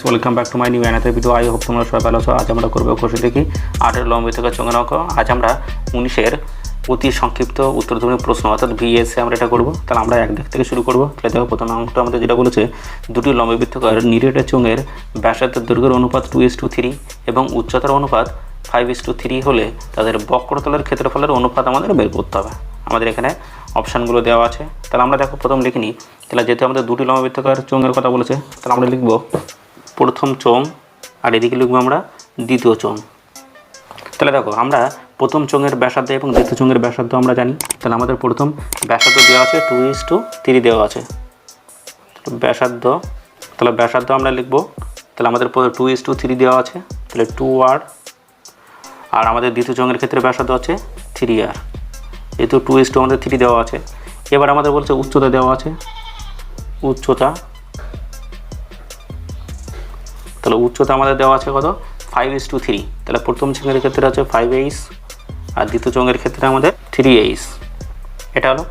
Welcome back to my new another video. I hope তোমরা সবাই ভালো আছো। আজ আমরা করবো কোশ্চেন দেখি 8-এর লম্বিতকার চোঙের অঙ্ক। আজ আমরা 19-এর অতি সংক্ষিপ্ত উত্তরধর্মী প্রশ্ন অর্থাৎ ভিএসএ আমরা এটা করবো। তাহলে আমরা এক দিক থেকে শুরু করবো। তাহলে দেখো প্রথম অঙ্কটা আমাদের যেটা বলেছে, দুটি লম্ববৃত্তাকার নিরেটের চোঙের ব্যাসার্ধের দৈর্ঘ্যের অনুপাত 2:3 এবং উচ্চতার অনুপাত 5:3 হলে তাদের বক্রতলের ক্ষেত্রফলের অনুপাত আমাদের বের করতে হবে। আমাদের এখানে অপশানগুলো দেওয়া আছে। তাহলে আমরা দেখো প্রথম লিখে নিই। তাহলে যেহেতু আমাদের দুটি লম্ববৃত্তাকার চোঙের কথা বলেছে, তাহলে আমরা লিখব প্রথম চোঙ আর এদিকে লিখবো আমরা দ্বিতীয় চোঙ। তাহলে দেখো আমরা প্রথম চোঙের ব্যাসার্ধ এবং দ্বিতীয় চোঙের ব্যাসার্ধ আমরা জানি। তাহলে আমাদের প্রথম ব্যাসার্ধ দেওয়া আছে 2:3 দেওয়া আছে ব্যাসার্ধ। তাহলে ব্যাসার্ধ আমরা লিখব, তাহলে আমাদের 2:3 দেওয়া আছে, তাহলে 2r। আর আমাদের দ্বিতীয় চোঙের ক্ষেত্রে ব্যাসার্ধ আছে 3r, যেহেতু 2:3 আমাদের 3 দেওয়া আছে। এবার আমাদের বলছে উচ্চতা দেওয়া আছে, উচ্চতা। তাহলে উচ্চতা আমাদের দেওয়া আছে কত, 5:3। তাহলে প্রথম চোঙের ক্ষেত্রে আছে 5h আর দ্বিতীয় চোঙের ক্ষেত্রে আমাদের 3h। এটা হলো।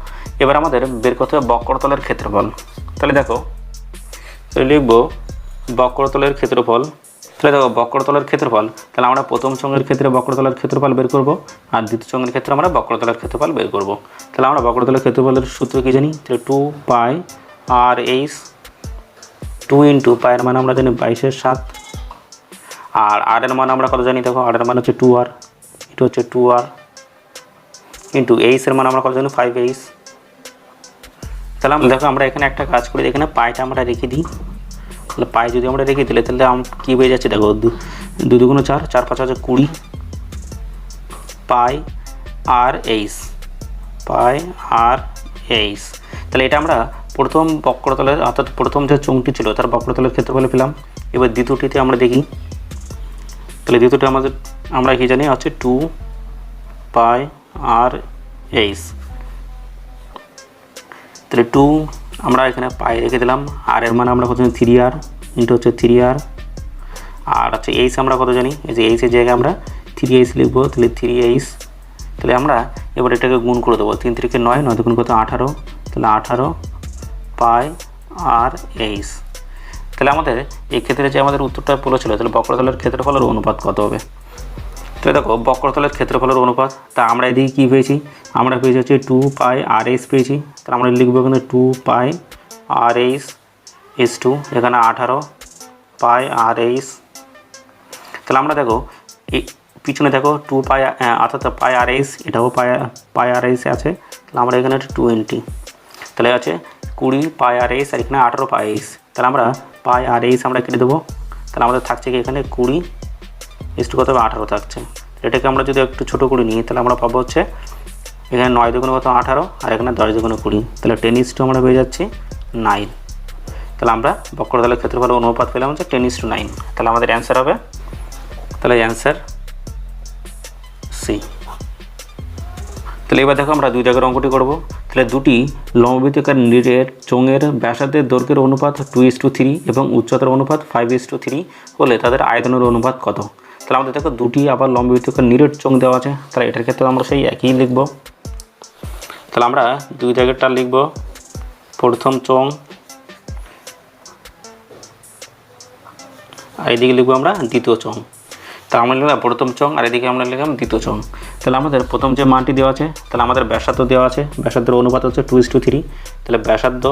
এবার আমাদের বের করতে হবে বক্রতলের ক্ষেত্রফল। তাহলে দেখো, তাহলে লিখব বক্রতলের ক্ষেত্রফল। তাহলে দেখো বক্রতলের ক্ষেত্রফল, তাহলে আমরা প্রথম চোঙের ক্ষেত্রে বক্রতলের ক্ষেত্রফল বের করব আর দ্বিতীয় চোঙের ক্ষেত্রে আমরা বক্রতলের ক্ষেত্রফল বের করব। তাহলে আমরা বক্রতলের ক্ষেত্রফলের সূত্র কি জানি, তাহলে 2πr/h। 2 × π এর মান আমরা জানি 22/7। আর r এর মান আমরা কত জানি, দেখো r এর মান হচ্ছে 2r, এটা হচ্ছে 2r ইন্টু h এর মান আমরা কত জানি 5h। তাহলে দেখো আমরা এখানে একটা কাজ করি, এখানে পাইটা আমরা রেখে দিই। তাহলে পাই যদি আমরা রেখে দিলে তাহলে কী হয়ে যাচ্ছে, দেখো 2 2 4, 4 5 হচ্ছে 20 πr/h, πr/h। তাহলে এটা আমরা প্রথম বক্রতলের অর্থাৎ প্রথম যে চোঙটি ছিল তার বক্রতলের ক্ষেত্রফলে পেলাম। এবার দ্বিতীয়টিতে আমরা দেখি। তাহলে দ্বিতীয়টি আমাদের আমরা কি জানি হচ্ছে 2πr/h। তাহলে 2 আমরা এখানে পাই রেখে দিলাম। আর এর মানে আমরা কত জানি 3r ইন্টু হচ্ছে 3r। আর হচ্ছে h আমরা কত জানি, এই যে h এর জায়গায় আমরা 3h লিখবো, তাহলে 3h। তাহলে আমরা এবার এটাকে গুণ করে দেবো, 3 3 9, 9 গুণ কত 18, তাহলে 18 πr/h। তাহলে আমাদের এই ক্ষেত্রে যে আমাদের উত্তরটা বলেছিল, তাহলে বক্রতলের ক্ষেত্রফলের অনুপাত কত হবে। তো দেখো বক্রতলের ক্ষেত্রফলের অনুপাত, তা আমরা এদিকে কী পেয়েছি, আমরা পেয়েছি হচ্ছে 2πr/h পেয়েছি। তাহলে আমরা লিখবো এখানে 2πr/h/2, এখানে 18 πr/h। তাহলে আমরা দেখো এই পিছনে দেখো 2π অর্থাৎ πr/h, এটাও πr/h আছে। তাহলে আমরা এখানে 20, তাহলে আছে 20 πr/h আর এখানে 18 πr/h। তাহলে আমরা πr/h আমরা কেটে দেবো। তাহলে আমাদের থাকছে কি এখানে 20 ইস্টু কত হবে 18 থাকছে। এটাকে আমরা যদি একটু ছোটো করে নিই তাহলে আমরা পাবো হচ্ছে এখানে 9 2 কত 18 আর এখানে 10 2 20, তাহলে 10:9 আমরা পেয়ে যাচ্ছি 9। তাহলে আমরা বক্রতলের ক্ষেত্রফলের অনুপাত পেলাম হচ্ছে 10:9। তাহলে আমাদের অ্যান্সার হবে, তাহলে অ্যান্সার সি। তাহলে এবার দেখো আমরা দুই জায়গার অঙ্কটি করব। তাহলে দুটি লম্ববৃত্তাকার নিরেট চোঙের ব্যাসার্ধের দৈর্ঘ্যের অনুপাত 2:3 এবং উচ্চতার অনুপাত 5:3 হলে তাদের আয়তনের অনুপাত কত। তাহলে আমাদের দেখো দুটি আবার লম্ববৃত্তাকার নিরেট চোঙ দেওয়া আছে। তাহলে এটার ক্ষেত্রে আমরা সেই একই লিখব। তাহলে আমরা দুই জায়গাটা লিখব, প্রথম চোঙ আর এদিকে লিখবো আমরা দ্বিতীয় চোঙ। তাহলে আমরা লিখলাম প্রথম চোঙ আর এদিকে আমরা লিখলাম দ্বিতীয় চোঙ। তাহলে আমাদের প্রথম যে মানটি দেওয়া আছে, তাহলে আমাদের ব্যাসার্ধ দেওয়া আছে, ব্যাসার্ধের অনুপাত হচ্ছে 2:3। তাহলে ব্যাসার্ধ,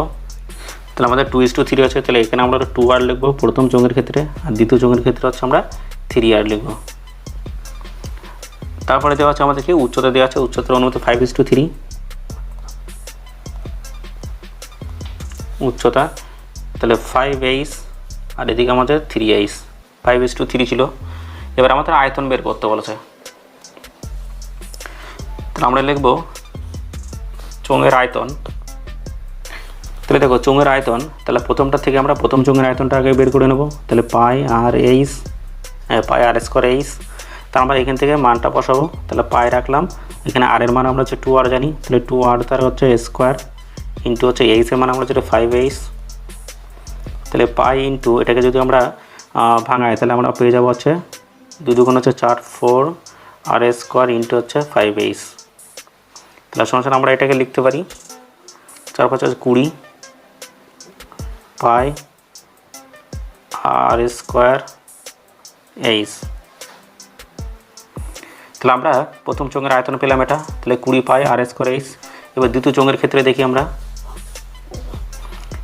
তাহলে আমাদের 2:3 আছে। তাহলে এখানে আমরা 2r লিখবো প্রথম চোঙের ক্ষেত্রে, আর দ্বিতীয় চোঙের ক্ষেত্রে হচ্ছে আমরা 3r লিখবো। তারপরে দেওয়া আছে আমাদেরকে উচ্চতা দেওয়া আছে, উচ্চতার অনুপাত 5:3 উচ্চতা। তাহলে 5h আর এদিকে আমাদের 3h, 5:3 ছিল। এবার আমাদের আয়তন বের করতে বলেছে। তাহলে আমরা লিখব চোঙের আয়তন। তাহলে দেখো চোঙের আয়তন, তাহলে প্রথমটা থেকে আমরা প্রথম চোঙের আয়তনটা আগে বের করে নেব। তাহলে πr/h, πr²h। তাহলে আমরা এখান থেকে মানটা বসাবো। তাহলে পাই রাখলাম, এখানে r এর মান আমরা হচ্ছে 2r জানি, তাহলে 2r তার হচ্ছে স্কোয়ার ইন্টু হচ্ছে h এর মান আমরা হচ্ছে 5h। তাহলে পাই ইন্টু এটাকে যদি আমরা ভাঙাই তাহলে আমরা পেয়ে যাবো হচ্ছে 2 2 হচ্ছে 4 4r² ইন্টু হচ্ছে 5h। তাহলে সমান আমরা এটাকে লিখতে পারি 4 5 20 পাই আর স্কোয়ার এইচ। তাহলে আমরা প্রথম চোঙের আয়তন পেলাম এটা, তাহলে 20 পাই আর স্কোয়ার এইচ। এবার দ্বিতীয় চোঙের ক্ষেত্রে দেখি আমরা,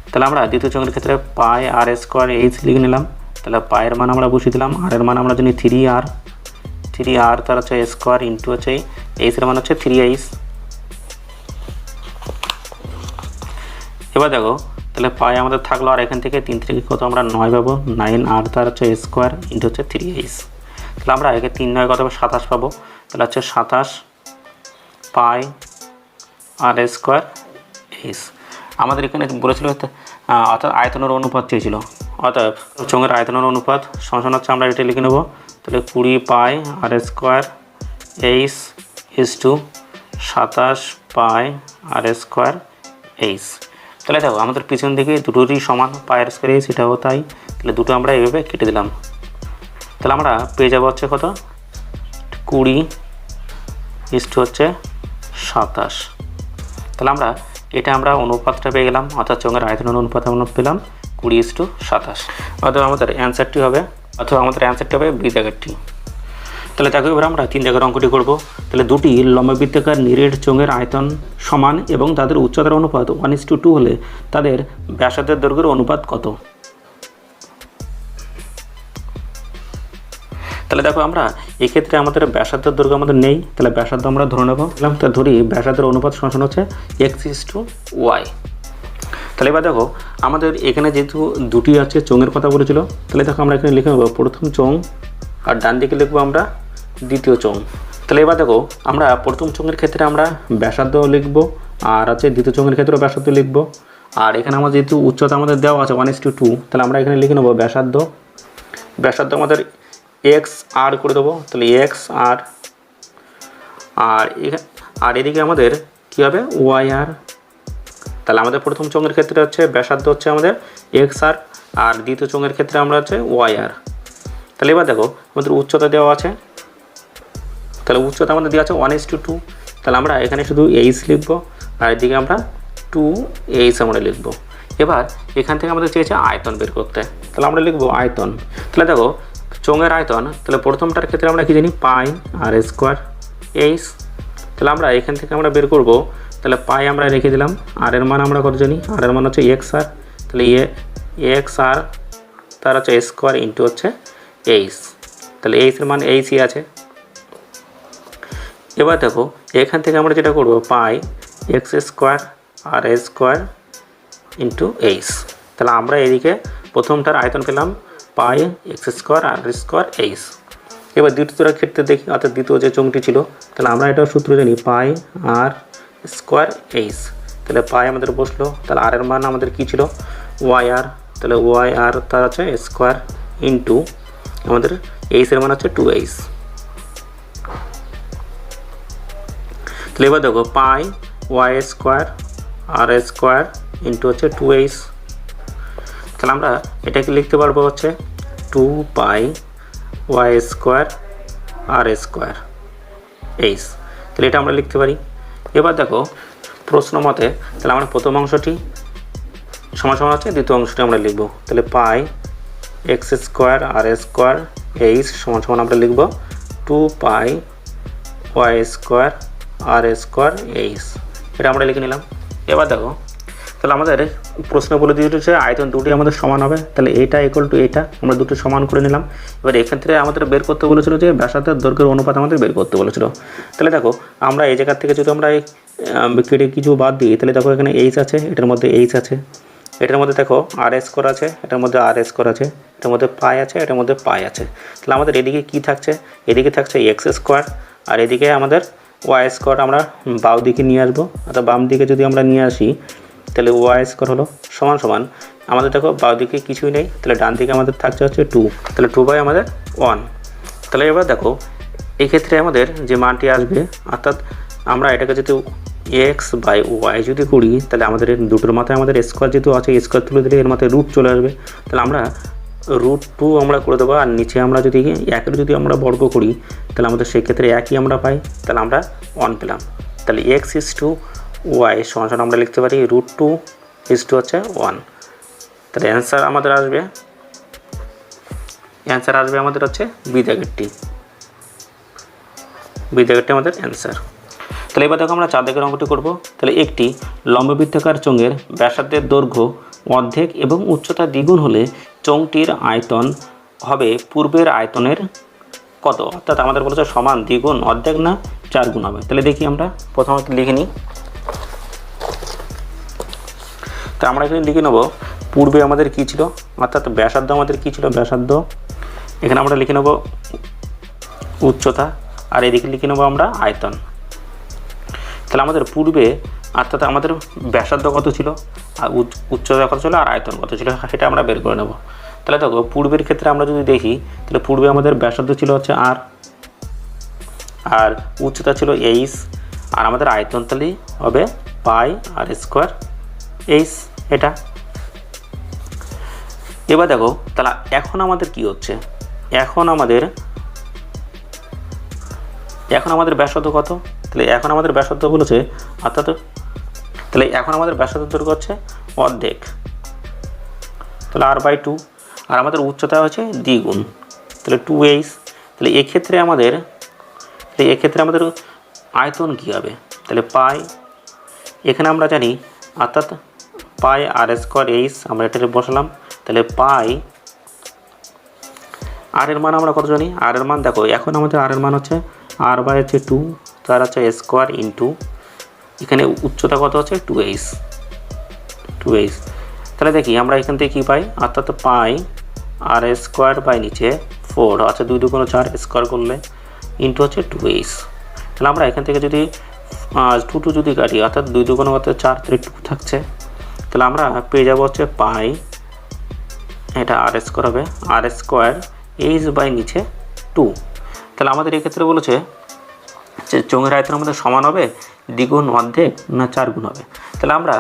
তাহলে আমরা দ্বিতীয় চোঙের ক্ষেত্রে পাই আর স্কোয়ার এইচ লিখে নিলাম। তাহলে পায়ের মান আমরা বসিয়ে দিলাম, আর এর মান আমরা জানি 3r, তার হচ্ছে স্কোয়ার ইন্টু হচ্ছে এইচ এর মান হচ্ছে 3h। এবার দেখো তাহলে পাই আমাদের থাকলো, আর এখান থেকে 3 থেকে কত আমরা 9 পাবো, 9r তার হচ্ছে স্কোয়ার ইন্টু হচ্ছে 3h। তাহলে আমরা একে 3 9 কত হবে 27 পাবো। তাহলে হচ্ছে 27 পাই আর স্কোয়ার এইচ। আমাদের এখানে বলেছিল অর্থাৎ আয়তনের অনুপাত চেয়েছিল, অর্থাৎ চোঙের আয়তনের অনুপাত সমান হচ্ছে, আমরা এটা লিখে নেব। তাহলে 20 pi r square h is to 27 pi r square h. তাহলে দেখো আমাদের পিছন দিকে দুটোরই সমান পাই আর স্কোয়ার এইচ, এটাও তাই। তাহলে দুটো আমরা এইভাবে কেটে দিলাম। তাহলে আমরা পেয়ে যাবো হচ্ছে কত 20 ইজ টু হচ্ছে 27। তাহলে আমরা এটা আমরা অনুপাতটা পেয়ে গেলাম, অর্থাৎ চোঙের আয়তনের অনুপাত আমরা পেলাম 20:27। অথবা আমাদের অ্যান্সারটি হবে বৃত্তাকারটি। তাহলে দেখো এবার আমরা 3 জায়গার অঙ্কটি করব। তাহলে দুটি লম্ববৃত্তাকার নিরেট চোঙের আয়তন সমান এবং তাদের উচ্চতার অনুপাত 1:2 হলে তাদের ব্যাসার্ধের দৈর্ঘ্যের অনুপাত কত? তাহলে দেখো আমরা এক্ষেত্রে আমাদের ব্যাসার্ধের দৈর্ঘ্য আমাদের নেই, তাহলে ব্যাসার্ধ আমরা ধরে নেব। তাহলে ধরি ব্যাসার্ধের অনুপাত সমান হচ্ছে x:y। তাহলে এবার দেখো আমাদের এখানে যেহেতু দুটি আছে চোঙের কথা বলেছিল, তাহলে দেখো আমরা এখানে লিখে নেব প্রথম চোঙ, আর ডান দিকে লিখবো আমরা দ্বিতীয় চোঙ। তাহলে এবার দেখো আমরা প্রথম চোঙের ক্ষেত্রে আমরা ব্যাসার্ধ লিখব, আর আছে দ্বিতীয় চোঙের ক্ষেত্রেও ব্যাসার্ধ লিখব। আর এখানে আমার যেহেতু উচ্চতা আমাদের দেওয়া আছে 1:2, তাহলে আমরা এখানে লিখে নেব ব্যাসার্ধ আমাদের x/r করে দেবো। তাহলে x/r, আর এদিকে আমাদের কী হবে y/r। তাহলে আমাদের প্রথম চোঙের ক্ষেত্রে হচ্ছে ব্যাসার্ধ হচ্ছে আমাদের x/r, আর দ্বিতীয় চোঙের ক্ষেত্রে আমরা হচ্ছে y/r। তাহলে এবার দেখো আমাদের উচ্চতা দেওয়া আছে, তাহলে উচ্চতা আমাদের দেওয়া আছে 1:2। তাহলে আমরা এখানে শুধু h লিখবো, আর এদিকে আমরা 2h আমরা লিখবো। এবার এখান থেকে আমাদের চেয়েছে আয়তন বের করতে, তাহলে আমরা লিখবো আয়তন। তাহলে দেখো চোঙের আয়তন, তাহলে প্রথমটার ক্ষেত্রে আমরা কি জানি পাই আর স্কোয়ার এইচ। তাহলে আমরা এখান থেকে আমরা বের করব। তাহলে পাই আমরা রেখে দিলাম, আর এর মান আমরা কত জানি, আর এর মান হচ্ছে x/r। তাহলে x/r তার হচ্ছে স্কোয়ার ইন্টু হচ্ছে এইচ। তাহলে এইচ এর মান এইচই আছে। এবার দেখো এখান থেকে আমরা যেটা করব পাই x² আর a² ইন্টু এইচ। তাহলে আমরা এদিকে প্রথমটার আয়তন পেলাম পাই x² আর a² এইচ। এবার দ্বিতীয়টার ক্ষেত্রে দেখি, অর্থাৎ দ্বিতীয় যে চোঙটি ছিল, তাহলে আমরা এটা সূত্র জানি পাই আর স্কোয়ার এইচ। তাহলে পাই আমাদের বসলো, তাহলে আর এর মান আমাদের কী ছিল y/r। তাহলে y/r তার আছে স্কোয়ার ইন্টু আমাদের এইচ এর মান হচ্ছে 2h। তাহলে এবার দেখো পাই y² আর a² ইন্টু হচ্ছে 2h। তাহলে আমরা এটাকে লিখতে পারবো হচ্ছে 2 পাই y² আর a² এইচ। তাহলে এটা আমরা লিখতে পারি। এবার দেখো প্রশ্ন মতে তাহলে আমরা প্রথম অংশটি সমান সমান হচ্ছে দ্বিতীয় অংশটি আমরা লিখব। তাহলে পাই x² আর a² এইচ সমান সমান আমরা লিখব 2 পাই y² আর a² এইচ। এটা আমরা লিখে নিলাম। এবার দেখো তাহলে আমাদের প্রশ্ন বলে দিয়েছে আয়তন দুটি আমাদের সমান হবে, তাহলে এটা ইকুয়াল টু এটা আমরা দুটো সমান করে নিলাম। এবার এক্ষেত্রে আমাদের বের করতে বলেছিল যে ব্যাসার্ধের দৈর্ঘ্যের অনুপাত আমাদের বের করতে বলেছিল। তাহলে দেখো আমরা এই জায়গার থেকে যদি আমরা কেটে কিছু বাদ দিই, তাহলে দেখো এখানে এইচ আছে, এটার মধ্যে এইচ আছে, এটার মধ্যে দেখো r² আছে, এটার মধ্যে r² আছে, এটার মধ্যে পাই আছে, এটার মধ্যে পাই আছে। তাহলে আমাদের এদিকে কি থাকছে, এদিকে থাকছে x², আর এদিকে আমাদের y² আমরা বাম দিকে নিয়ে আসবো, অর্থাৎ বাম দিকে যদি আমরা নিয়ে আসি তাহলে y² হলো সমান সমান আমাদের দেখো বাম দিকে কিছুই নেই, তাহলে ডান দিকে আমাদের থাকছে হচ্ছে 2, তাহলে 2 বাই আমাদের 1। তাহলে এবার দেখো এক্ষেত্রে আমাদের যে মানটি আসবে, অর্থাৎ আমরা এটাকে যদি x/y যদি করি, তাহলে আমাদের দুটোর মাথায় আমাদের স্কোয়ার যেহেতু আছে, স্কোয়ার তুলে দিলে এর মাথায় রুট চলে আসবে। তাহলে আমরা √2 আমরা করে দেবো, আর নিচে আমরা যদি একের যদি আমরা বর্গ করি তাহলে আমাদের সেক্ষেত্রে একই আমরা পাই, তাহলে আমরা 1 পেলাম। তাহলে x/y সমান সমান আমরা লিখতে পারি √2 হচ্ছে 1। তাহলে অ্যান্সার আমাদের আসবে অ্যান্সার আসবে আমাদের হচ্ছে বি দাগেরটি, বি দাগেরটি আমাদের অ্যান্সার। তাহলে এবার দেখো আমরা 4 দাগের অঙ্কটি করব। তাহলে একটি লম্ববৃত্তাকার চোঙের ব্যাসার্ধের দৈর্ঘ্য অর্ধেক এবং উচ্চতা দ্বিগুণ হলে চোঙটির আয়তন হবে পূর্বের আয়তনের কত? অর্থাৎ আমাদের বলেছে সমান, দ্বিগুণ, অর্ধেক না 4 গুণ হবে। তাহলে দেখি আমরা প্রথমত লিখে নিই। তা আমরা এখানে লিখে নেব পূর্বে আমাদের কী ছিল, অর্থাৎ ব্যাসার্ধ আমাদের কী ছিল, ব্যাসার্ধ। এখানে আমরা লিখে নেব উচ্চতা, আর এদিকে লিখে নেব আমরা আয়তন। তাহলে আমাদের পূর্বে অর্থাৎ আমাদের ব্যাসার্ধ কত ছিল, আর উচ্চতা কত ছিল, আর আয়তন কত ছিল, সেটা আমরা বের করে নেব। তাহলে দেখো পূর্বের ক্ষেত্রে আমরা যদি দেখি, তাহলে পূর্বে আমাদের ব্যাসার্ধ ছিল হচ্ছে আর, আর উচ্চতা ছিল এইচ, আর আমাদের আয়তন তাহলে হবে পাই আর স্কোয়ার এইচ এটা। এবার দেখো তাহলে এখন আমাদের কি হচ্ছে, এখন আমাদের ব্যাসার্ধ কত? তাহলে এখন আমাদের ব্যাসার্ধ বলেছে, অর্থাৎ তাহলে এখন আমাদের ব্যাসার্ধ দৈর্ঘ্য হচ্ছে অর্ধেক, তাহলে r/2, আর আমাদের উচ্চতা হচ্ছে দ্বিগুণ, তাহলে 2h। তাহলে এক্ষেত্রে আমাদের আয়তন কী হবে, তাহলে পাই, এখানে আমরা জানি অর্থাৎ পাই আর স্কোয়ার এইচ, আমরা এটা বসালাম। তাহলে পাই আর এর মান আমরা কত জানি, আর এর মান দেখো এখন আমাদের আর এর মান হচ্ছে r/2, তার হচ্ছে স্কোয়ার ইন্টু এখানে উচ্চতা কত হচ্ছে 2h। তাহলে দেখি আমরা এখান থেকে কী পাই, অর্থাৎ পাই আর স্কোয়ার বাই নিচে 4, আচ্ছা 2 2 4 স্কোয়ার করলে ইন্টু হচ্ছে 2h। তাহলে আমরা এখান থেকে যদি 2 যদি কাটি, অর্থাৎ 2 2 হচ্ছে 4, 2 থাকছে। তাহলে আমরা পেয়ে যাবো হচ্ছে পাই, এটা আর স্কোয়ার হবে, আর স্কোয়ার এইচ বাই নিচে 2। তাহলে আমাদের এক্ষেত্রে বলেছে যে চোঙের আয়তন আমাদের সমান হবে, দ্বিগুণ, অর্ধেক না 4 গুণ হবে। তাহলে আমরা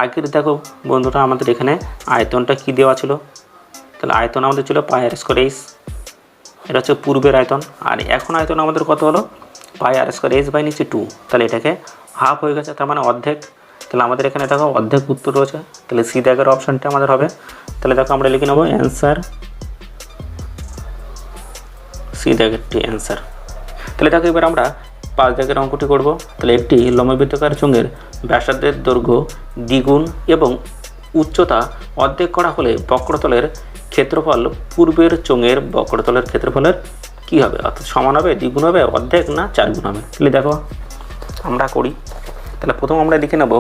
আগের দেখো বন্ধুরা আমাদের এখানে আয়তনটা কি দেওয়া ছিল, তাহলে আয়তন আমাদের ছিল পাই আর স্কোয়ার এইচ, এটা হচ্ছে পূর্বের আয়তন। আর এখন আয়তন আমাদের কত হলো, পাই আর স্কোয়ার এইচ বাই নিচে 2, তাহলে এটাকে হাফ হয়ে গেছে, তার মানে অর্ধেক। তাহলে আমাদের এখানে দেখো অর্ধেক উত্তর রয়েছে, তাহলে সি দাগের অপশানটা আমাদের হবে। তাহলে দেখো আমরা লিখে নেবো অ্যান্সার সি দাগেরটি অ্যান্সার। তাহলে দেখো এবার আমরা 5 দাগের অঙ্কটি করব। তাহলে একটি লম্ববৃত্তাকার চোঙের ব্যাসার্ধের দৈর্ঘ্য দ্বিগুণ এবং উচ্চতা অর্ধেক করা হলে বক্রতলের ক্ষেত্রফল পূর্বের চোঙের বক্রতলের ক্ষেত্রফলের কী হবে, অর্থাৎ সমান হবে, দ্বিগুণ হবে, অর্ধেক না 4 গুণ হবে। তাহলে দেখো আমরা করি। তাহলে প্রথম আমরা লিখে নেব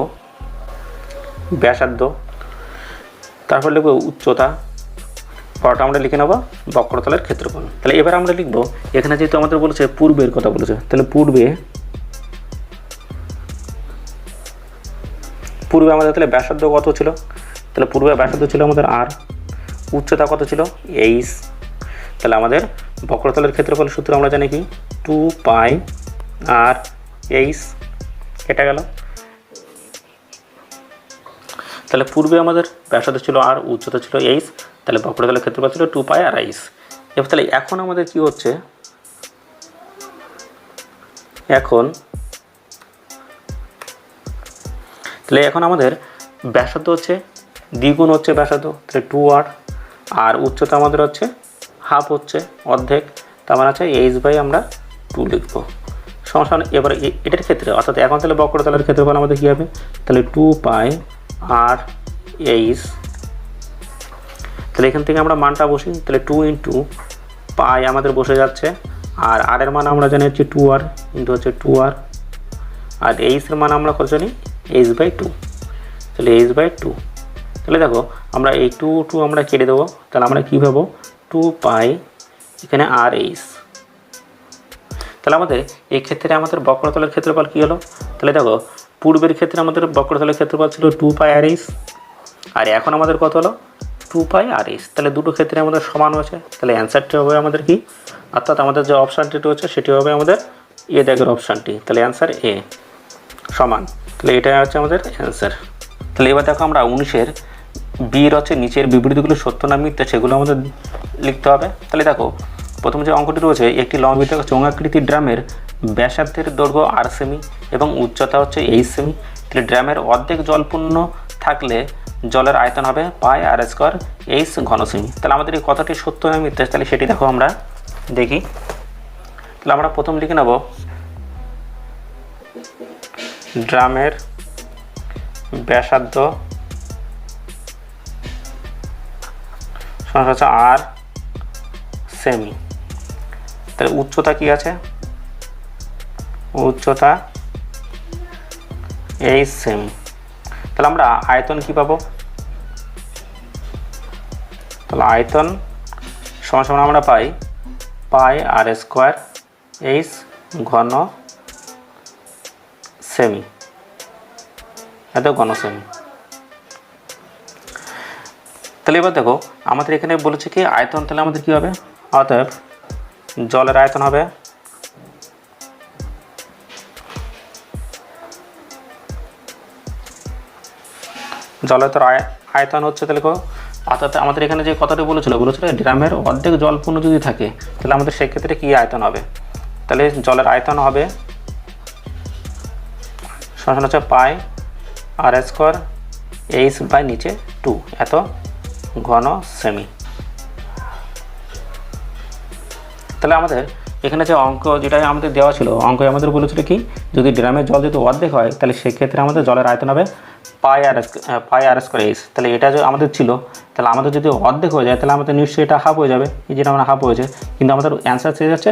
ব্যাসার্ধ, তারপর লিখব উচ্চতা, পরটা আমরা লিখে নেব বক্রতলের ক্ষেত্রফল। তাহলে এবার আমরা লিখব, এখানে যেহেতু আমাদের বলেছে পূর্বের কথা বলেছে, তাহলে পূর্বে আমাদের তাহলে ব্যাসার্ধ কত ছিল, তাহলে পূর্বে ব্যাসার্ধ ছিল আমাদের আর, উচ্চতা কত ছিল এইচ। তাহলে আমাদের বক্রতলের ক্ষেত্রফল সূত্র আমরা জানি কি 2 পাই আর এইচ, এটা গেল। তাহলে পূর্বে আমাদের ব্যাসার্ধ ছিল আর, উচ্চতা ছিল এইচ, তাহলে বক্রতলের ক্ষেত্রফল ছিল 2 পাই আর এইচ। এবার তাহলে এখন আমাদের কি হচ্ছে, এখন আমাদের ব্যাসার্ধ হচ্ছে দ্বিগুণ হচ্ছে ব্যাসার্ধ, তাহলে 2r, আর উচ্চতা আমাদের হচ্ছে হাফ হচ্ছে অর্ধেক, তার মানে হচ্ছে এইচ বাই আমরা 2 লিখবো সমস্যা। এবার এটার ক্ষেত্রে অর্থাৎ এখন তাহলে বক্রতলের ক্ষেত্রফল আমাদের কী হবে, তাহলে 2 পাই আর এইচ। তাহলে এখান থেকে আমরা মানটা বসি, তাহলে 2 ইন্টু পাই আমাদের বসে যাচ্ছে, আর আর এর মান আমরা জানি হচ্ছে 2r ইন্টু হচ্ছে 2r, আর এইচের মান আমরা কত জানি এইচ বাই 2, তাহলে এইচ বাই 2। তাহলে দেখো আমরা এই 2 আমরা কেটে দেবো, তাহলে আমরা কী পাবো 2 পাই এখানে আর এইচ। তাহলে আমাদের এই ক্ষেত্রে আমাদের বক্রতলের ক্ষেত্রফল কী হলো, তাহলে দেখো পূর্বের ক্ষেত্রে আমাদের বক্রতলের ক্ষেত্রফল ছিল 2 পাই আর এইচ, আর এখন আমাদের কত হলো 2 পাই আর এইচ। তাহলে দুটো ক্ষেত্রে আমাদের সমান হয়েছে, তাহলে অ্যান্সারটি হবে আমাদের কি, অর্থাৎ আমাদের যে অপশানটি রয়েছে সেটি হবে আমাদের এ দাগের অপশানটি, তাহলে অ্যান্সার এ সমান। তাহলে এটা হচ্ছে আমাদের অ্যান্সার। তাহলে এবার দেখো আমরা 19-এর বির হচ্ছে নিচের বিবৃতিগুলো সত্য না মিথ্যা সেগুলো আমাদের লিখতে হবে। তাহলে দেখো প্রথম যে অঙ্কটি রয়েছে, একটি লম্ববৃত্তাকার চোঙাকৃতির ড্রামের ব্যাসার্ধের দৈর্ঘ্য 8 সেমি এবং উচ্চতা হচ্ছে 8 সেমি। তাহলে ড্রামের অর্ধেক জলপূর্ণ থাকলে জলের আয়তন হবে পাই আর স্কোয়ার এইচ ঘন সেমি। তাহলে আমাদের এই কথাটি সত্য না মিথ্যা, তাহলে সেটি দেখো আমরা দেখি। তাহলে আমরা প্রথম লিখে নেব ড্রামের ব্যাসার্ধ সমান হচ্ছে আর সেমি। তাহলে উচ্চতা কি আছে, উচ্চতা এইচ সেমি। তাহলে আমরা আয়তন কি পাবো, তাহলে আয়তন সমান সমান আমরা পাই পাই আর স্কোয়ার এইচ ঘন সেমি, এত ঘন সেমি। তাহলে এবার দেখো আমাদের এখানে বলেছে কি আয়তন, তাহলে আমাদের কি হবে, অতএব জলের আয়তন হবে জলের তো আয়তন হচ্ছে, তাহলে অর্থাৎ আমাদের এখানে যে কথাটি বলেছিল ড্রামের অর্ধেক জলপূর্ণ যদি থাকে তাহলে আমাদের সেক্ষেত্রে কী আয়তন হবে, তাহলে জলের আয়তন হবে সমান হচ্ছে পাই আর স্কোয়ার এইচ বাই নিচে 2 এত ঘন সেমি। তাহলে আমাদের এখানে যে অঙ্ক যেটা আমাদের দেওয়া ছিল, অঙ্কে আমাদের বলেছিল কি যদি ড্রামের জল যদি অর্ধেক হয় তাহলে সেক্ষেত্রে আমাদের জলের আয়তন হবে পাই আর স্কোয়ার এইচ। তাহলে এটা যে আমাদের ছিল, তাহলে আমাদের যদি অর্ধেক হয়ে যায় তাহলে আমাদের নিশ্চয়ই এটা হাফ হয়ে যাবে, এই যেটা আমরা হাফ হয়েছে, কিন্তু আমাদের অ্যান্সার চেয়ে যাচ্ছে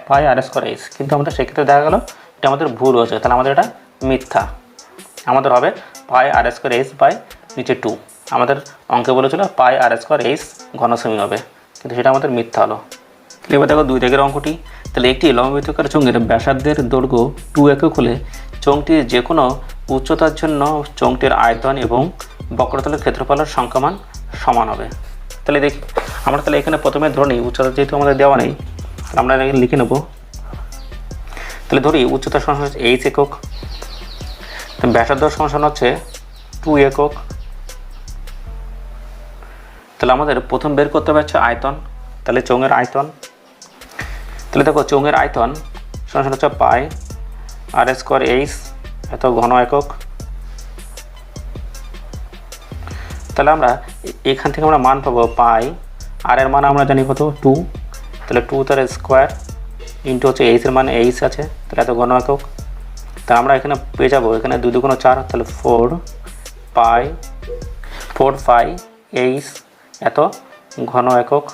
পাই আর স্কোয়ার এইচ। কিন্তু আমাদের সেক্ষেত্রে দেখা গেল এটা আমাদের ভুল হয়েছে, তাহলে আমাদের এটা মিথ্যা। আমাদের হবে পাই আর স্কোয়ার এইচ বাই নিচে 2। আমাদের অঙ্কে বলেছিল পাই আর স্কোয়ার এইচ ঘন সেমি হবে, কিন্তু সেটা আমাদের মিথ্যা হলো। এবার দেখো 2 দাগের অঙ্কটি। তাহলে একটি লম্ববৃত্তাকার চোঙের ব্যাসার্ধের দৈর্ঘ্য 2 একক হলে চোঙটির যে কোনো উচ্চতার জন্য চোঙটির আয়তন এবং বক্রতলের ক্ষেত্রফলের সংখ্যামান সমান হবে। তাহলে দেখি আমরা, তাহলে এখানে প্রথমে ধরে নিই উচ্চতা যেহেতু আমাদের দেওয়া নেই তাহলে আমরা লিখে নেব। তাহলে ধরি উচ্চতার সমান হচ্ছে এইচ একক, ব্যাসার্ধ সমান হচ্ছে 2 একক। তাহলে আমাদের প্রথম বের করতে হবে হচ্ছে আয়তন, তাহলে চোঙের আয়তন। তাহলে দেখো চোঙের আয়তন সমান হচ্ছে পাই আর স্কোয়ার এইচ এত ঘন একক। তাহলে আমরা এখান থেকে আমরা মান পাবো পাই, আর এর মান আমরা জানি কত 2, তাহলে 2 তার স্কোয়ার ইন্টু হচ্ছে এইচের মান এইচ আছে, তাহলে এত ঘন একক। তাহলে আমরা এখানে পেয়ে যাবো এখানে 2 2 4, তাহলে 4 পাই এইচ এত ঘন একক।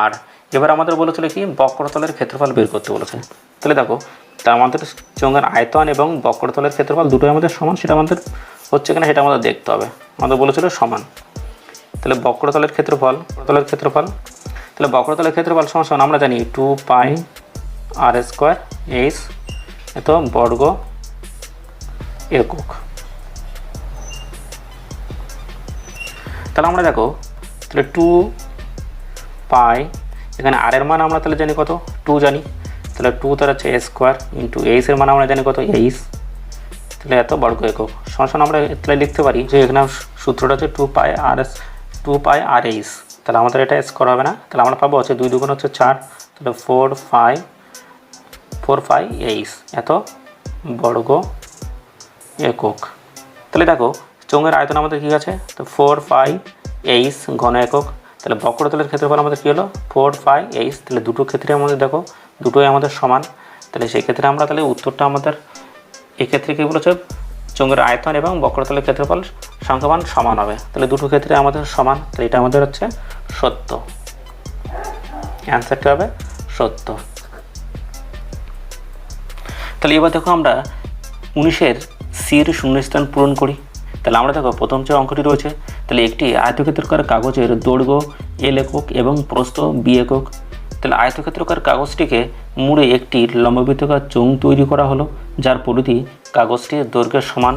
আর এবার আমাদের বলেছিল কি বক্রতলের ক্ষেত্রফল বের করতে বলেছে। তাহলে দেখো তা আমাদের চোঙের আয়তন এবং বক্রতলের ক্ষেত্রফল দুটোই আমাদের সমান, সেটা আমাদের হচ্ছে কিনা সেটা আমাদের দেখতে হবে। আমাদের বলেছিল সমান, তাহলে বক্রতলের ক্ষেত্রফল তাহলে বক্রতলের ক্ষেত্রফল সমান আমরা জানি 2 পাই আর স্কোয়ার এইচ এত বর্গ একক। তাহলে আমরা দেখো তাহলে 2 পাই, এখানে আর এর মান আমরা তাহলে জানি কত 2 জানি, তাহলে 2 তার হচ্ছে স্কোয়ার ইন্টু এইচ এর মান আমরা জানি কত এইচ, তাহলে এত বর্গ একক সমান আমরা তাহলে লিখতে পারি যে এখানে সূত্রটা হচ্ছে 2 পাই আর এইচ। তাহলে আমাদের এটা স্কোয়ার হবে না, তাহলে আমরা পাবো হচ্ছে 2 2 হচ্ছে 4, তাহলে 4 পাই এইচ এত বর্গ একক। তাহলে দেখো চোঙের আয়তন আমাদের কী আছে, তো 4 পাই এইচ ঘন একক। তাহলে বক্রতলের ক্ষেত্রফল আমাদের কী হলো 4 পাই এইচ। তাহলে দুটো ক্ষেত্রে আমাদের দেখো দুটোই আমাদের সমান, তাহলে সেই ক্ষেত্রে আমরা তাহলে উত্তরটা আমাদের এক্ষেত্রে কী বলেছে চোঙের আয়তন এবং বক্রতলের ক্ষেত্রফল সংখ্যামান সমান হবে। তাহলে দুটো ক্ষেত্রে আমাদের সমান, তাহলে এটা আমাদের হচ্ছে সত্য, অ্যান্সারটা হবে সত্য। তাহলে এবার দেখো আমরা 19-এর সির শূন্যস্থান পূরণ করি। তাহলে আমরা দেখো প্রথম যে অঙ্কটি রয়েছে, তাহলে একটি আয়তক্ষেত্রাকার কাগজের দৈর্ঘ্য এল একক এবং প্রস্থ বি একক। তাহলে আয়তক্ষেত্রাকার কাগজটিকে মুড়ে একটি লম্ববৃত্তাকার চোঙ তৈরি করা হলো যার পরিধি কাগজটির দৈর্ঘ্যের সমান।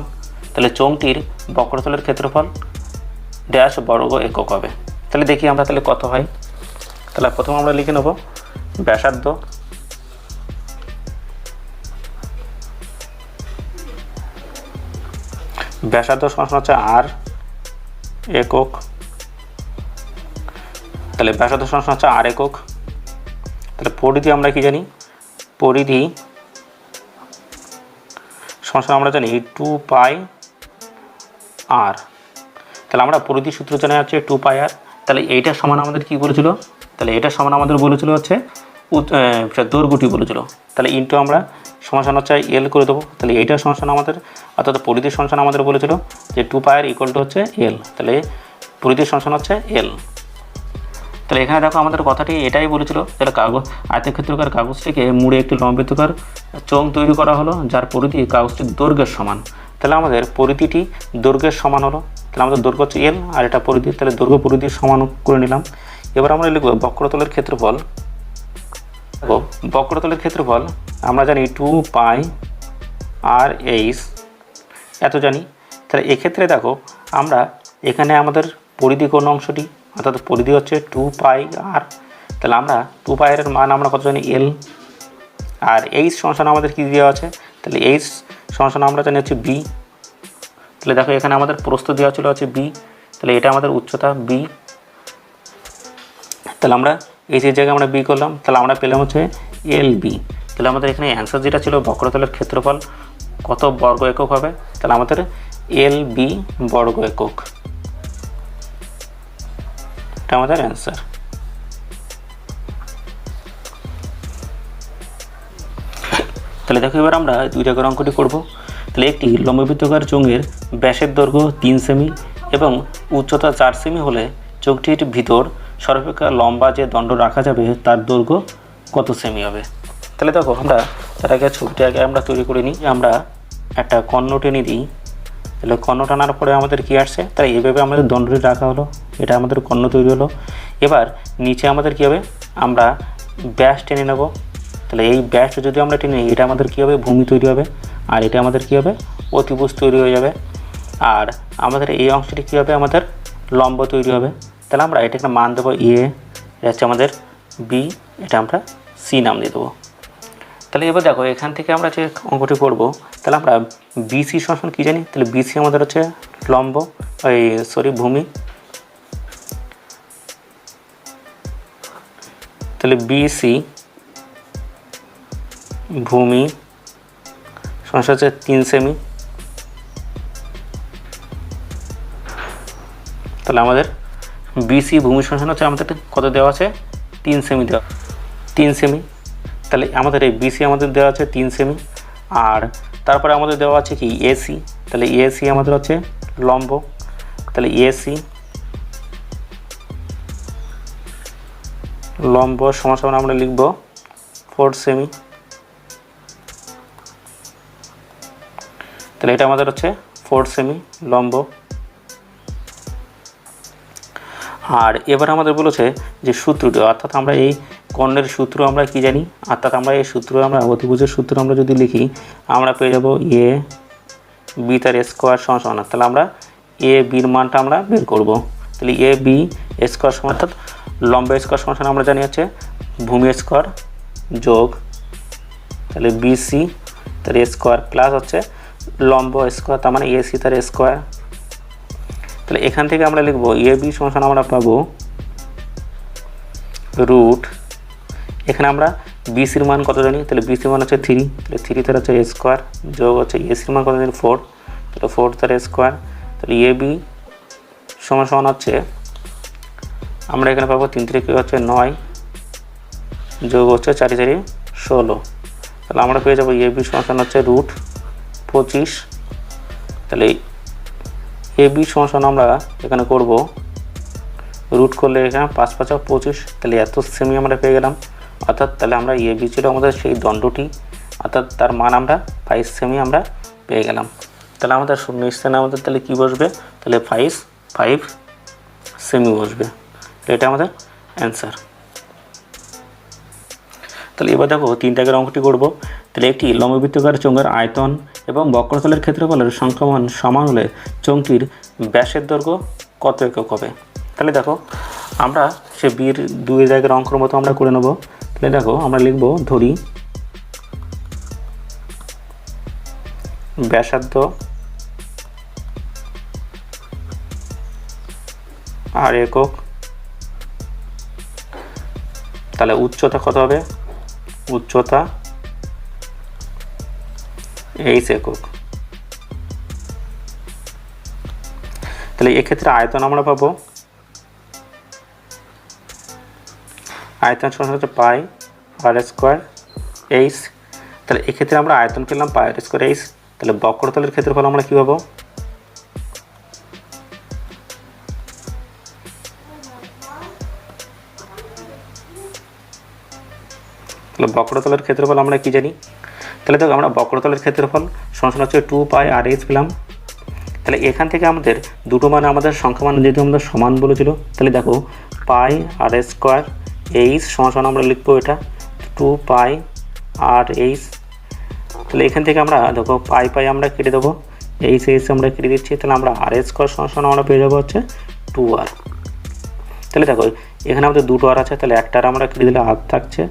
তাহলে চোঙটির বক্রতলের ক্ষেত্রফল ড্যাশ বর্গ একক হবে। তাহলে দেখি আমরা তাহলে কত হয়। তাহলে প্রথম আমরা লিখে নেব ব্যাসার্ধ সমান হচ্ছে আর একক। তাহলে ব্যাসার্ধ সমান হচ্ছে আর একক। তাহলে পরিধি আমরা কি জানি, পরিধি সমান আমরা জানি 2 পাই আর। তাহলে আমরা পরিধি সূত্র জানা হচ্ছে 2 পাই আর। তাহলে এইটার সমান আমাদের কি বলেছিল, তাহলে এটার সমান আমাদের বলেছিল হচ্ছে দৈর্ঘ্যটি বলেছিল। তাহলে ইন্টু আমরা সমান হচ্ছে এল করে দেবো। তাহলে এইটার সমান আমাদের অর্থাৎ পরিধির সমান আমাদের বলেছিল যে 2 পাই আর ইকুয়াল টু হচ্ছে এল। তাহলে পরিধির সমান হচ্ছে এল। তাহলে এখানে দেখো আমাদের কথাটি এটাই বলেছিল, তাহলে আয়তক্ষেত্রাকার কাগজটিকে মুড়ে একটি লম্বিতকার চোঙ তৈরি করা হলো যার পরিধি কাগজটির দৈর্ঘ্যের সমান। তাহলে আমাদের পরিধিটি দৈর্ঘ্যের সমান হলো। তাহলে আমাদের দৈর্ঘ্য হচ্ছে এল আর এটা পরিধি, তাহলে দৈর্ঘ্য পরিধির সমান করে নিলাম। এবার আমরা লিখব বক্রতলের ক্ষেত্রফল। বক্রতলের ক্ষেত্রফল আমরা জানি 2 পাই আর এইচ এত জানি। তাহলে এক্ষেত্রে দেখো আমরা এখানে আমাদের পরিধি কোন অংশটি, অর্থাৎ পরিধি হচ্ছে 2 পাই আর। তাহলে আমরা 2 পাই এর মান আমরা কত জানি এল, আর এইচ সমান আমাদের কী দেওয়া আছে, তাহলে এইচ সমান আমরা জানি হচ্ছে বি। তাহলে দেখো এখানে আমাদের প্রস্থ দেওয়া ছিল হচ্ছে বি, তাহলে এটা আমাদের উচ্চতা বি। তাহলে আমরা এই যে জায়গায় আমরা বি করলাম, তাহলে আমরা পেলাম হচ্ছে এল বি। তাহলে আমাদের এখানে অ্যান্সার যেটা ছিল বক্রতলের ক্ষেত্রফল কত বর্গ একক হবে, তাহলে আমাদের এল বি বর্গ একক, এটা আমাদের অ্যান্সার। তাহলে দেখো এবার আমরা 2 দাগের অঙ্কটি করব। তাহলে একটি লম্ববৃত্তাকার চোঙের ব্যাসের দৈর্ঘ্য 3 সেমি এবং উচ্চতা 4 সেমি হলে চোঙটির ভিতর সর্বাপেক্ষা লম্বা যে দণ্ড রাখা যাবে তার দৈর্ঘ্য কত সেমি হবে। তাহলে দেখো আমরা তার আগে ছবিটি আমরা তৈরি করে নিই। আমরা একটা কর্ণ টেনে দিই, তাহলে কর্ণ টানার পরে আমাদের কী আসছে, তাই এইভাবে আমাদের দণ্ডটি রাখা হলো, এটা আমাদের কর্ণ তৈরি হলো। এবার নিচে আমাদের কী হবে, আমরা ব্যাস টেনে নেব। তাহলে এই ব্যাস যদি আমরা টেনে নিই, এটা আমাদের কী হবে, ভূমি তৈরি হবে, আর এটা আমাদের কী হবে, অতিভুজ তৈরি হয়ে যাবে। আর আমাদের এই অংশটি কী হবে, আমাদের লম্ব তৈরি হবে। তাহলে আমরা এটা একটা মান দেবো এ, এটা হচ্ছে আমাদের বি, এটা আমরা সি নাম দিয়ে দেবো। তাহলে এবার দেখো এখান থেকে আমরা যে অঙ্কটি করব, তাহলে আমরা বিসি সমান কী জানি, তাহলে বিসি আমাদের হচ্ছে লম্ব, ভূমি। তাহলে বিসি ভূমি সমস্যা হচ্ছে 3 সেমি। তাহলে আমাদের বিসি ভূমি সমান হচ্ছে আমাদের কত দেওয়া আছে, 3 সেমি দেওয়া, 3 সেমি। তাহলে আমাদের এই বিসি আমাদের দেওয়া আছে 3 সেমি, আর তারপরে আমাদের দেওয়া আছে কি এসি। তাহলে এসি আমাদের হচ্ছে লম্ব, তাহলে এসি লম্ব সমান আমরা লিখব 4 সেমি। তাহলে এটা আমাদের হচ্ছে 4 সেমি লম্ব। আর এবার আমাদের বলেছে যে সূত্রটি, অর্থাৎ আমরা এই কর্ণের সূত্র আমরা কি জানি, অর্থাৎ আমরা এই সূত্র আমরা অতিভুজের সূত্র আমরা যদি লিখি, আমরা পেয়ে যাব এ বি তার স্কোয়ার সমান। তাহলে আমরা এ বির মানটা আমরা বের করব। তাহলে এ বি স্কোয়ার সমান, অর্থাৎ লম্ব স্কোয়ার সমান আমরা জানি হচ্ছে ভূমি স্কোয়ার যোগ, তাহলে বিসি তার স্কোয়ার প্লাস হচ্ছে লম্ব স্কোয়ার, তার মানে এসি তার স্কোয়ার। তাহলে এখান থেকে আমরা লিখব এ বি সমান আমরা পাবো রুট, এখানে আমরা বিসির মান কত জানি, তাহলে বিসির মান হচ্ছে 3, তাহলে 3 তার হচ্ছে স্কোয়ার যোগ হচ্ছে এসির মান কত জানি 4, তাহলে 4 তার স্কোয়ার। তাহলে এ বি সমান হচ্ছে আমরা এখানে পাবো 3 3 হচ্ছে 9 যোগ হচ্ছে 4 4 16, তাহলে আমরা পেয়ে যাবো এ বি সমান হচ্ছে রুট 25। তাহলে এ বি সমান আমরা এখানে করব রুট করলে এখানে 5 5 25, তাহলে এত সেমি আমরা পেয়ে গেলাম। অর্থাৎ তাহলে আমরা এ বি ছিল আমাদের সেই দণ্ডটি, অর্থাৎ তার মান আমরা 5 সেমি আমরা পেয়ে গেলাম। তাহলে আমাদের শূন্য স্থানে আমাদের তাহলে কী বসবে, তাহলে 5 সেমি বসবে। এটা আমাদের অ্যান্সার। তাহলে এবার দেখো 3 দাগের অঙ্কটি করব। তাহলে একটি লম্ববৃত্তাকার চোঙের আয়তন এবং বক্রতলের ক্ষেত্রফলের সংখ্যামান সমান হলে চোঙটির ব্যাসের দৈর্ঘ্য কত একক হবে। তাহলে দেখো আমরা সে বির 2 দাগের অঙ্কের মতো আমরা করে নেব। তাহলে দেখো আমরা লিখব, ধরি ব্যাসার্ধ আর একক, তাহলে উচ্চতা কত হবে, উচ্চতা এইচ একক। তাহলে এক্ষেত্রে আয়তন আমরা পাবো, আয়তন সমান হচ্ছে পাই আর স্কোয়ার এইচ। তাহলে এক্ষেত্রে আমরা আয়তন পেলাম পাই আর স্কোয়ার এইচ। তাহলে বক্রতলের ক্ষেত্রফল আমরা কী পাবো, তাহলে বক্রতলের ক্ষেত্রফল আমরা কি জানি, তাহলে দেখো আমরা বক্রতলের ক্ষেত্রফল সমান হচ্ছে 2 পাই আর এইচ পেলাম। তাহলে এখান থেকে আমাদের দুটো মান, আমাদের সংখ্যা মান যেহেতু আমাদের সমান বলেছিল, তাহলে দেখো পাই আর স্কোয়ার এইচ সমান আমরা লিখবো এটা 2 পাই আর এইচ। তাহলে এখান থেকে আমরা দেখো পাই পাই আমরা কেটে দেবো, এইচ এইচ আমরা কেটে দিচ্ছি। তাহলে আমরা আর স্কোয়ার সমান আমরা পেয়ে যাবো হচ্ছে 2r। তাহলে দেখো এখানে আমাদের দুটো আর আছে, তাহলে একটা আর আমরা কেটে দিলে আর থাকছে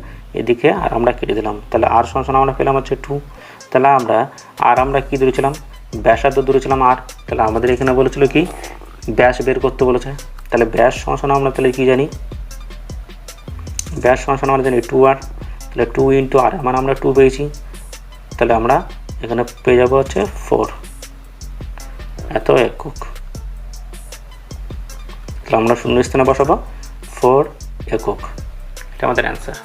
এদিকে, আর আমরা কেটে দিলাম। তাহলে আর সমান আমরা পেলাম হচ্ছে 2। তাহলে আমরা কী ধরেছিলাম, ব্যাসার্ধ ধরেছিলাম আর। তাহলে আমাদের এখানে বলেছিল কি ব্যাস বের করতে বলেছে। তাহলে ব্যাস সমান আমরা তাহলে কী জানি, ব্যাস সমান আমরা জানি 2r। তাহলে 2 ইন্টু আর মানে আমরা 2 পেয়েছি। তাহলে আমরা এখানে পেয়ে যাবো হচ্ছে 4 এত একক। তাহলে আমরা শূন্য স্থানে বসাবো 4 একক, এটা আমাদের অ্যান্সার।